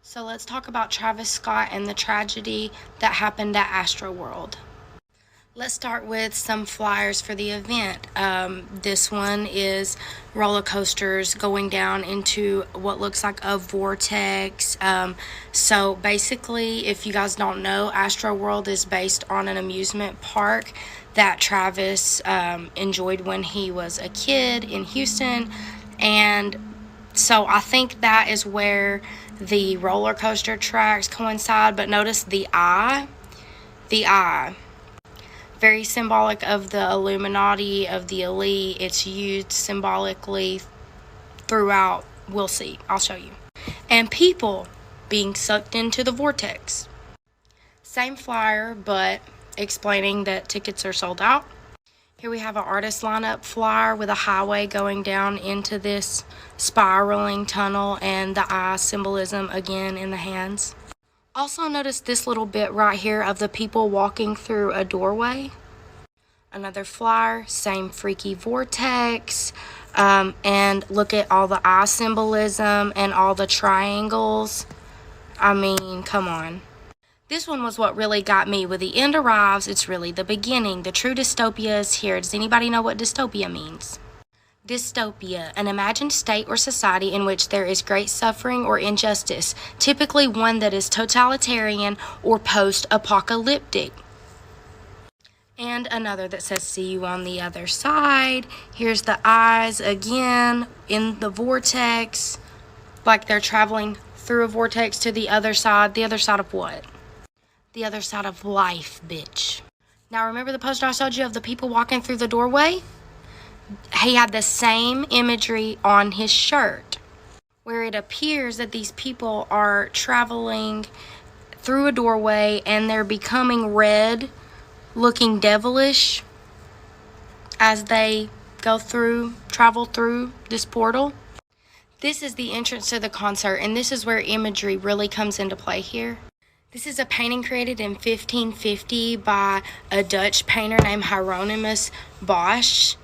So let's talk about Travis Scott and the tragedy that happened at Astroworld. Let's start with some flyers for the event. This one is roller coasters going down into what looks like a vortex. So basically, if you guys don't know, Astroworld is based on an amusement park that Travis enjoyed when he was a kid in Houston. And so I think that is where the roller coaster tracks coincide. But notice the eye. Very symbolic of the Illuminati, of the elite. It's used symbolically throughout. We'll see. I'll show you. And people being sucked into the vortex. Same flyer, but explaining that tickets are sold out. Here we have an artist lineup flyer with a highway going down into this spiraling tunnel, and the eye symbolism again in the hands. Also notice this little bit right here of the people walking through a doorway. Another flyer, same freaky vortex. And look at all the eye symbolism and all the triangles. I mean, come on. This one was what really got me. When the end arrives, it's really the beginning. The true dystopia is here. Does anybody know what dystopia means? Dystopia, an imagined state or society in which there is great suffering or injustice, typically one that is totalitarian or post-apocalyptic. And another that says, see you on the other side. Here's the eyes again in the vortex, like they're traveling through a vortex to the other side. The other side of what? The other side of life, bitch. Now remember the poster I showed you of the people walking through the doorway? He had the same imagery on his shirt, where it appears that these people are traveling through a doorway and they're becoming red, looking devilish as they travel through this portal. This is the entrance to the concert, and this is where imagery really comes into play here. This is a painting created in 1550 by a Dutch painter named Hieronymus Bosch.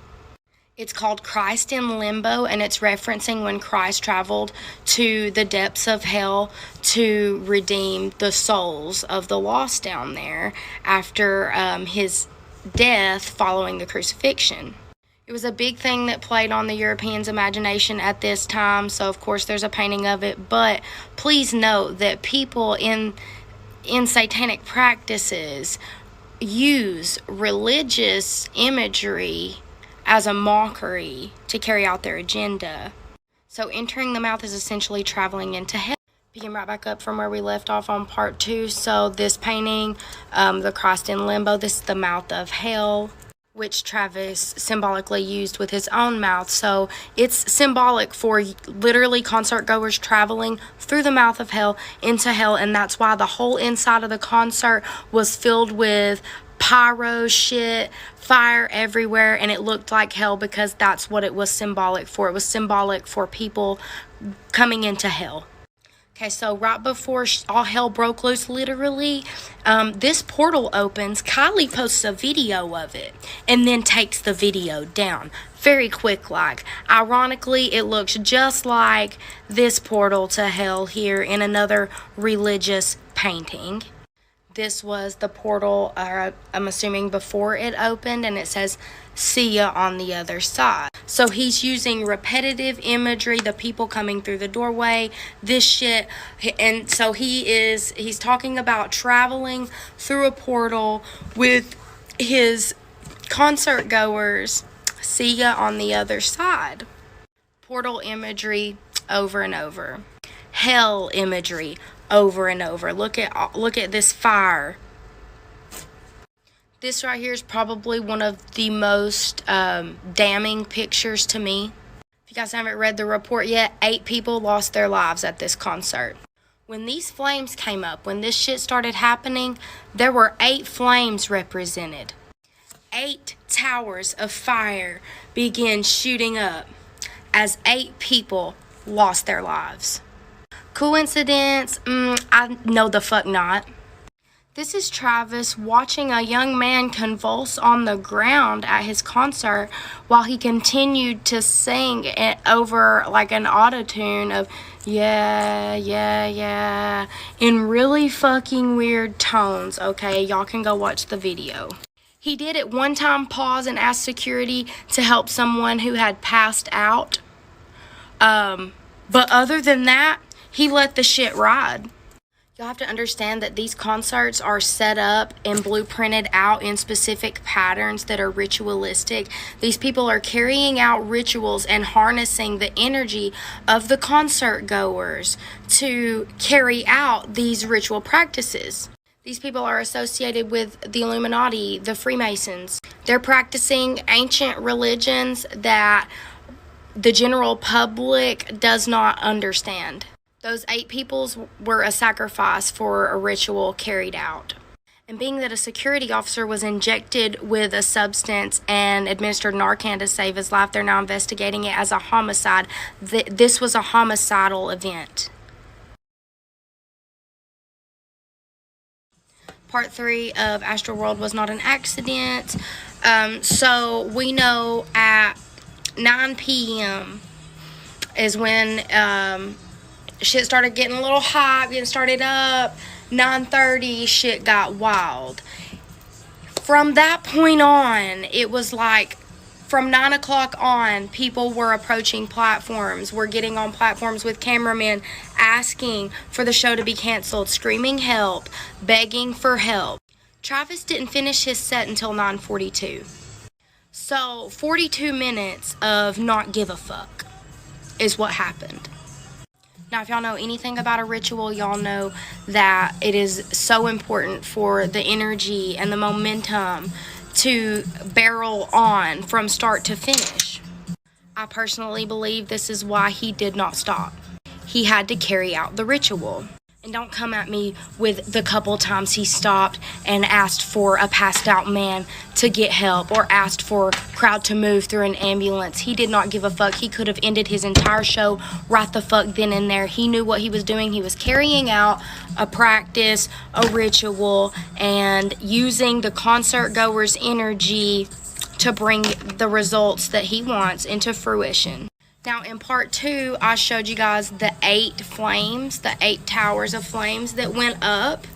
It's called Christ in Limbo, and it's referencing when Christ traveled to the depths of hell to redeem the souls of the lost down there after his death following the crucifixion. It was a big thing that played on the Europeans' imagination at this time, so of course there's a painting of it. But please note that people in satanic practices use religious imagery as a mockery to carry out their agenda. So entering the mouth is essentially traveling into hell. Picking right back up from where we left off on part 2. So this painting, the Christ in Limbo, this is the mouth of hell, which Travis symbolically used with his own mouth. So it's symbolic for literally concert goers traveling through the mouth of hell into hell, and that's why the whole inside of the concert was filled with pyro shit, fire everywhere, and it looked like hell because that's what it was symbolic for. It was symbolic for people coming into hell. Okay, so right before all hell broke loose, literally, this portal opens. Kylie posts a video of it and then takes the video down very quick like. Ironically, it looks just like this portal to hell here in another religious painting. This was the portal, I'm assuming, before it opened, and it says, see ya on the other side. So he's using repetitive imagery, the people coming through the doorway, this shit, and so he's talking about traveling through a portal with his concert goers, see ya on the other side. Portal imagery over and over. Hell imagery over and over. Look at this fire. This right here is probably one of the most damning pictures to me. If you guys haven't read the report yet, 8 people lost their lives at this concert. When these flames came up, when this shit started happening, there were 8 flames represented. 8 towers of fire began shooting up as 8 people lost their lives. Coincidence? I know the fuck not. This is Travis watching a young man convulse on the ground at his concert while he continued to sing it over like an auto-tune of yeah, yeah, yeah, in really fucking weird tones, okay? Y'all can go watch the video. He did at one time pause and ask security to help someone who had passed out. But other than that, he let the shit ride. You'll have to understand that these concerts are set up and blueprinted out in specific patterns that are ritualistic. These people are carrying out rituals and harnessing the energy of the concert goers to carry out these ritual practices. These people are associated with the Illuminati, the Freemasons. They're practicing ancient religions that the general public does not understand. Those 8 peoples were a sacrifice for a ritual carried out. And being that a security officer was injected with a substance and administered Narcan to save his life, they're now investigating it as a homicide. This was a homicidal event. Part 3 of Astroworld was not an accident. So we know at 9 p.m. is when shit started getting a little hot, getting started up. 9:30, shit got wild. From that point on, it was like from 9 o'clock on, people were approaching platforms, were getting on platforms with cameramen, asking for the show to be canceled, screaming help, begging for help. Travis didn't finish his set until 9:42. So 42 minutes of not give a fuck is what happened. Now, if y'all know anything about a ritual, y'all know that it is so important for the energy and the momentum to barrel on from start to finish. I personally believe this is why he did not stop. He had to carry out the ritual. And don't come at me with the couple times he stopped and asked for a passed out man to get help or asked for crowd to move through an ambulance. He did not give a fuck. He could have ended his entire show right the fuck then and there. He knew what he was doing. He was carrying out a practice, a ritual, and using the concert goer's energy to bring the results that he wants into fruition. Now, in part 2, I showed you guys the 8 flames, the 8 towers of flames that went up.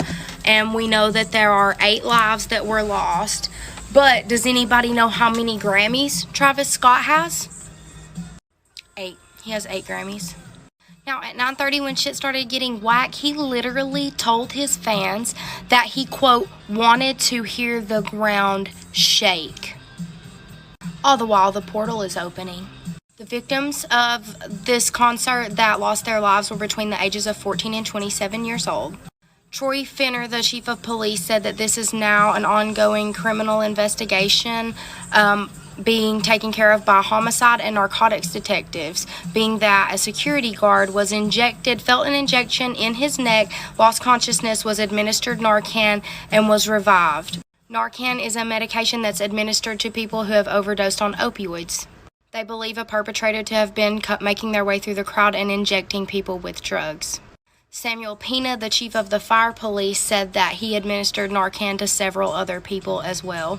And we know that there are 8 lives that were lost. But does anybody know how many Grammys Travis Scott has? 8. He has 8 Grammys. Now, at 9:30, when shit started getting whack, he literally told his fans that he, quote, wanted to hear the ground shake. All the while, the portal is opening. The victims of this concert that lost their lives were between the ages of 14 and 27 years old. Troy Finner, the chief of police, said that this is now an ongoing criminal investigation being taken care of by homicide and narcotics detectives, being that a security guard was injected, felt an injection in his neck, lost consciousness, was administered Narcan, and was revived. Narcan is a medication that's administered to people who have overdosed on opioids. They believe a perpetrator to have been making their way through the crowd and injecting people with drugs. Samuel Pena, the chief of the fire police, said that he administered Narcan to several other people as well.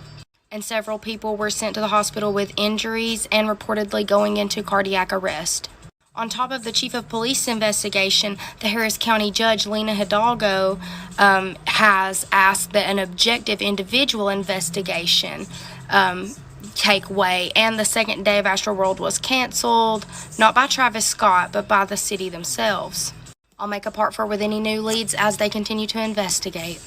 And several people were sent to the hospital with injuries and reportedly going into cardiac arrest. On top of the chief of police investigation, the Harris County judge, Lena Hidalgo, has asked that an objective individual investigation take way, and the second day of Astroworld was canceled, not by Travis Scott, but by the city themselves. I'll make a part 4 with any new leads as they continue to investigate.